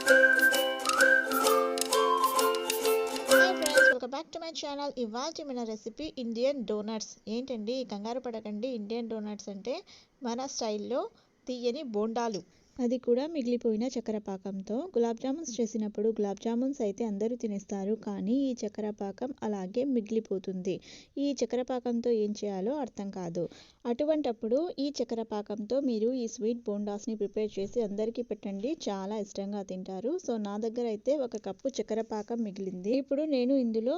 Hi friends, welcome back to my channel. ఇవాళ మన recipe Indian donuts. ఏంటండి కంగారు పడకండి, ఇండియన్ డోనట్స్ అంటే మన స్టైల్లో తీయని బోండాలు, అది కూడా మిగిలిపోయిన చక్కెర పాకంతో. గులాబ్ జామున్స్ చేసినప్పుడు గులాబ్ జామున్స్ అయితే అందరూ తినేస్తారు, కానీ ఈ చక్కెర పాకం అలాగే మిగిలిపోతుంది. ఈ చక్కెర పాకంతో ఏం చేయాలో అర్థం కాదు. అటువంటప్పుడు ఈ చక్కెర పాకంతో మీరు ఈ స్వీట్ బోండాస్ని ప్రిపేర్ చేసి అందరికీ పెట్టండి, చాలా ఇష్టంగా తింటారు. సో నా దగ్గర అయితే 1 కప్పు చక్కెర పాకం మిగిలింది. ఇప్పుడు నేను ఇందులో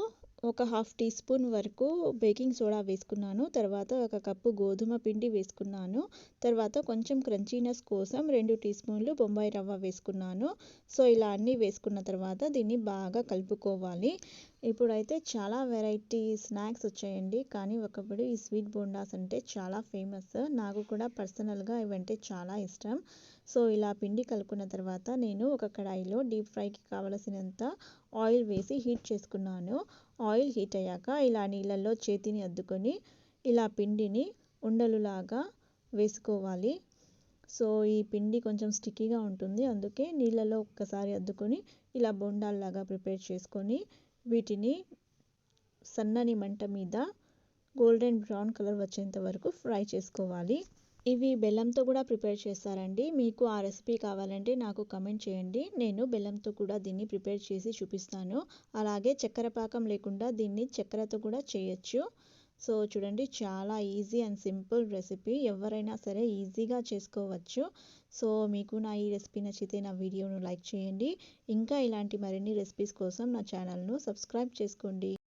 ఒక 1/2 టీ స్పూన్ వరకు బేకింగ్ సోడా వేసుకున్నాను. తర్వాత 1 కప్పు గోధుమ పిండి వేసుకున్నాను. తర్వాత కొంచెం క్రంచీనెస్ కోసం 2 టీ స్పూన్లు బొంబాయి రవ్వ వేసుకున్నాను. సో ఇలా అన్నీ వేసుకున్న తర్వాత దీన్ని బాగా కలుపుకోవాలి. ఇప్పుడైతే చాలా వెరైటీ స్నాక్స్ వచ్చాయండి, కానీ ఒకప్పుడు ఈ స్వీట్ బోండాస్ అంటే చాలా ఫేమస్. నాకు కూడా పర్సనల్గా ఇవంటే చాలా ఇష్టం. సో ఇలా పిండి కలుపుకున్న తర్వాత నేను ఒక కడాయిలో డీప్ ఫ్రైకి కావలసినంత ఆయిల్ వేసి హీట్ చేసుకున్నాను. ఆయిల్ హీట్ అయ్యాక ఇలా నీళ్ళల్లో చేతిని అద్దుకొని ఇలా పిండిని ఉండలులాగా వేసుకోవాలి. సో ఈ పిండి కొంచెం స్టిక్కీగా ఉంటుంది, అందుకే నీళ్ళలో ఒక్కసారి అద్దుకొని ఇలా బోండాల్లాగా ప్రిపేర్ చేసుకొని వీటిని సన్నని మంట మీద గోల్డెన్ బ్రౌన్ కలర్ వచ్చేంత వరకు ఫ్రై చేసుకోవాలి. ఇవి బెల్లంతో కూడా ప్రిపేర్ చేస్తారండి. మీకు ఆ రెసిపీ కావాలంటే నాకు కమెంట్ చేయండి, నేను బెల్లంతో కూడా దీన్ని ప్రిపేర్ చేసి చూపిస్తాను. అలాగే చక్కెర పాకం లేకుండా దీన్ని చక్కెరతో కూడా చేయొచ్చు. సో చూడండి, చాలా ఈజీ అండ్ సింపుల్ రెసిపీ, ఎవరైనా సరే ఈజీగా చేసుకోవచ్చు. సో మీకు నా ఈ రెసిపీ నచ్చితే నా వీడియోను లైక్ చేయండి. ఇంకా ఇలాంటి మరిన్ని రెసిపీస్ కోసం నా ఛానల్ను సబ్స్క్రైబ్ చేసుకోండి.